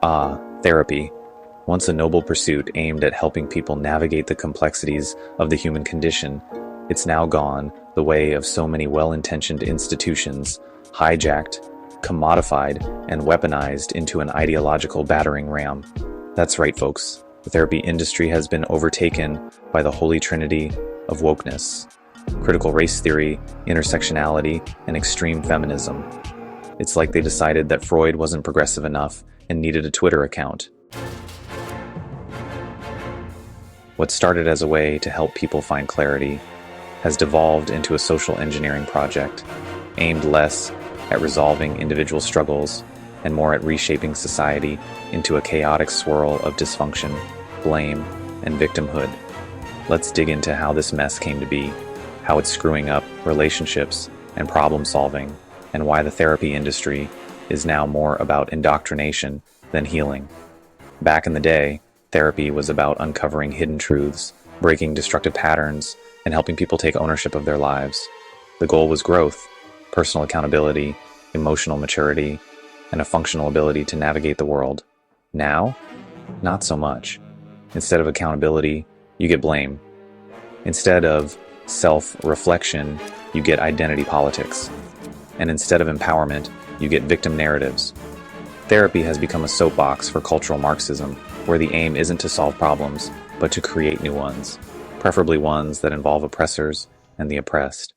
Therapy. Once a noble pursuit aimed at helping people navigate the complexities of the human condition, it's now gone the way of so many well-intentioned institutions, hijacked, commodified, and weaponized into an ideological battering ram. That's right, folks. The therapy industry has been overtaken by the holy trinity of wokeness: critical race theory, intersectionality, and extreme feminism. It's like they decided that Freud wasn't progressive enough and needed a Twitter account. What started as a way to help people find clarity has devolved into a social engineering project aimed less at resolving individual struggles and more at reshaping society into a chaotic swirl of dysfunction, blame, and victimhood. Let's dig into how this mess came to be, how it's screwing up relationships and problem solving, and why the therapy industry is now more about indoctrination than healing. Back in the day, therapy was about uncovering hidden truths, breaking destructive patterns, and helping people take ownership of their lives. The goal was growth, personal accountability, emotional maturity, and a functional ability to navigate the world. Now, not so much. Instead of accountability, you get blame. Instead of self-reflection, you get identity politics. And instead of empowerment, you get victim narratives. Therapy has become a soapbox for cultural Marxism, where the aim isn't to solve problems, but to create new ones, preferably ones that involve oppressors and the oppressed.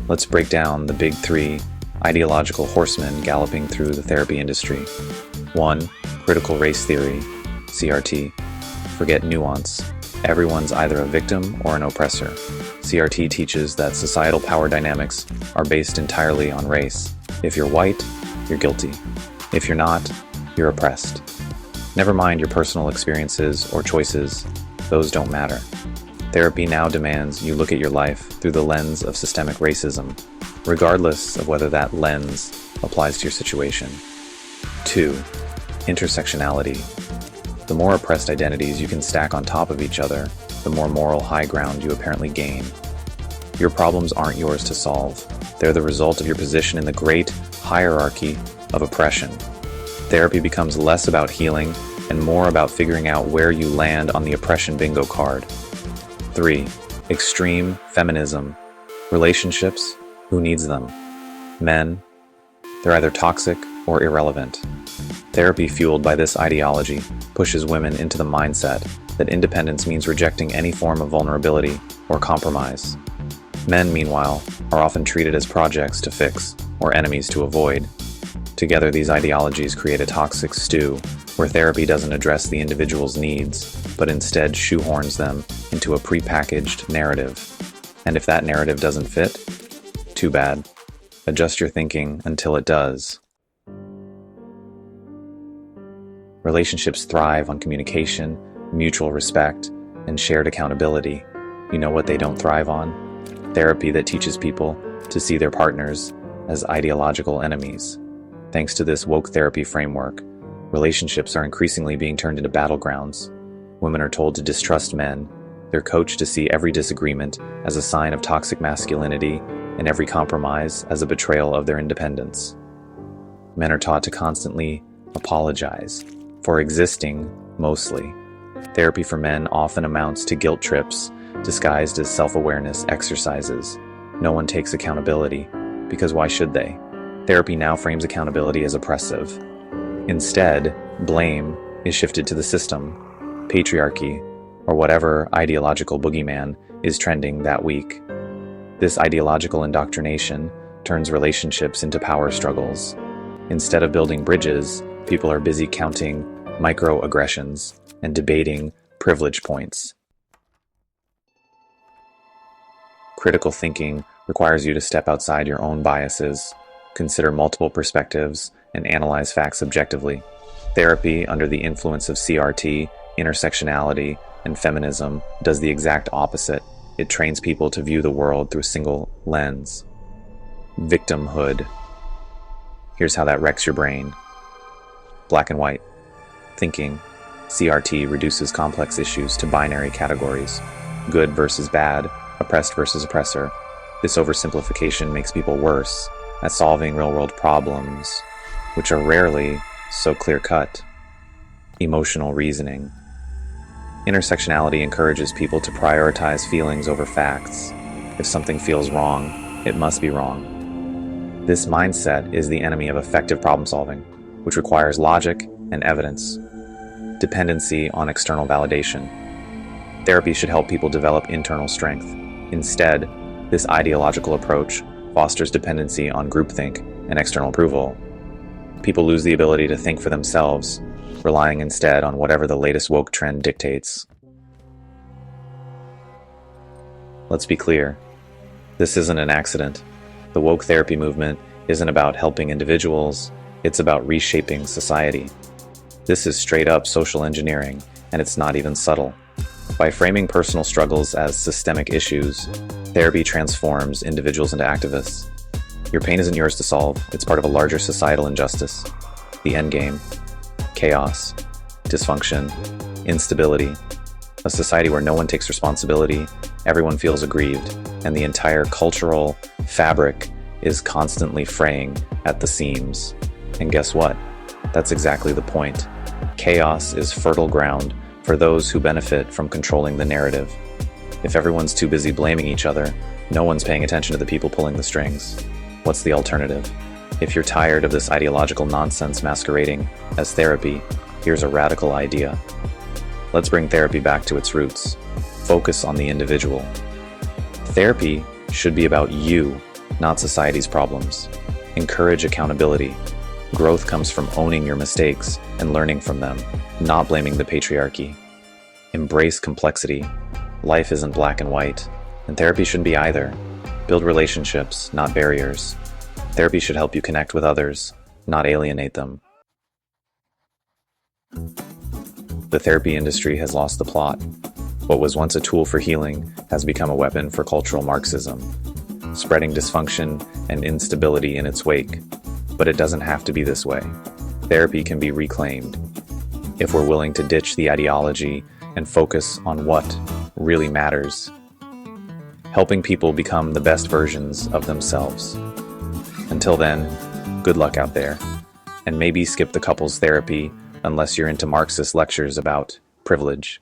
Let's break down the big three ideological horsemen galloping through the therapy industry. 1. Critical race theory, CRT. Forget nuance. Everyone's either a victim or an oppressor. CRT teaches that societal power dynamics are based entirely on race. If you're white, you're guilty. If you're not, you're oppressed. Never mind your personal experiences or choices, those don't matter. Therapy now demands you look at your life through the lens of systemic racism, regardless of whether that lens applies to your situation. 2. Intersectionality. The more oppressed identities you can stack on top of each other, the more moral high ground you apparently gain. Your problems aren't yours to solve. They're the result of your position in the great hierarchy of oppression. Therapy becomes less about healing and more about figuring out where you land on the oppression bingo card. 3. Extreme feminism. Relationships, who needs them? Men. They're either toxic or irrelevant. Therapy fueled by this ideology pushes women into the mindset that independence means rejecting any form of vulnerability or compromise. Men, meanwhile, are often treated as projects to fix or enemies to avoid. Together, these ideologies create a toxic stew where therapy doesn't address the individual's needs, but instead shoehorns them into a prepackaged narrative. And if that narrative doesn't fit, too bad. Adjust your thinking until it does. Relationships thrive on communication, mutual respect, and shared accountability. You know what they don't thrive on? Therapy that teaches people to see their partners as ideological enemies. Thanks to this woke therapy framework, relationships are increasingly being turned into battlegrounds. Women are told to distrust men. They're coached to see every disagreement as a sign of toxic masculinity and every compromise as a betrayal of their independence. Men are taught to constantly apologize for existing, mostly. Therapy for men often amounts to guilt trips disguised as self-awareness exercises. No one takes accountability, because why should they? Therapy now frames accountability as oppressive. Instead, blame is shifted to the system, patriarchy, or whatever ideological boogeyman is trending that week. This ideological indoctrination turns relationships into power struggles. Instead of building bridges, people are busy counting microaggressions and debating privilege points. Critical thinking requires you to step outside your own biases, consider multiple perspectives, and analyze facts objectively. Therapy, under the influence of CRT, intersectionality, and feminism, does the exact opposite. It trains people to view the world through a single lens. Victimhood. Here's how that wrecks your brain. Black and white thinking. CRT reduces complex issues to binary categories: good versus bad, oppressed versus oppressor. This oversimplification makes people worse at solving real-world problems. which are rarely so clear-cut. Emotional reasoning. Intersectionality encourages people to prioritize feelings over facts. If something feels wrong, it must be wrong. This mindset is the enemy of effective problem solving, which requires logic and evidence. Dependency on external validation. Therapy should help people develop internal strength. Instead, this ideological approach fosters dependency on groupthink and external approval. People lose the ability to think for themselves, relying instead on whatever the latest woke trend dictates. Let's be clear. This isn't an accident. The woke therapy movement isn't about helping individuals, it's about reshaping society. This is straight up social engineering, and it's not even subtle. By framing personal struggles as systemic issues, therapy transforms individuals into activists. Your pain isn't yours to solve, it's part of a larger societal injustice. The endgame: chaos, dysfunction, instability. A society where no one takes responsibility, everyone feels aggrieved, and the entire cultural fabric is constantly fraying at the seams. And guess what? That's exactly the point. Chaos is fertile ground for those who benefit from controlling the narrative. If everyone's too busy blaming each other, no one's paying attention to the people pulling the strings. What's the alternative? If you're tired of this ideological nonsense masquerading as therapy, here's a radical idea. Let's bring therapy back to its roots. Focus on the individual. Therapy should be about you, not society's problems. Encourage accountability. Growth comes from owning your mistakes and learning from them, not blaming the patriarchy. Embrace complexity. Life isn't black and white, and therapy shouldn't be either. Build relationships, not barriers. Therapy should help you connect with others, not alienate them. The therapy industry has lost the plot. What was once a tool for healing has become a weapon for cultural Marxism, spreading dysfunction and instability in its wake. But it doesn't have to be this way. Therapy can be reclaimed if we're willing to ditch the ideology and focus on what really matters. Helping people become the best versions of themselves. Until then, good luck out there. And maybe skip the couples therapy unless you're into Marxist lectures about privilege.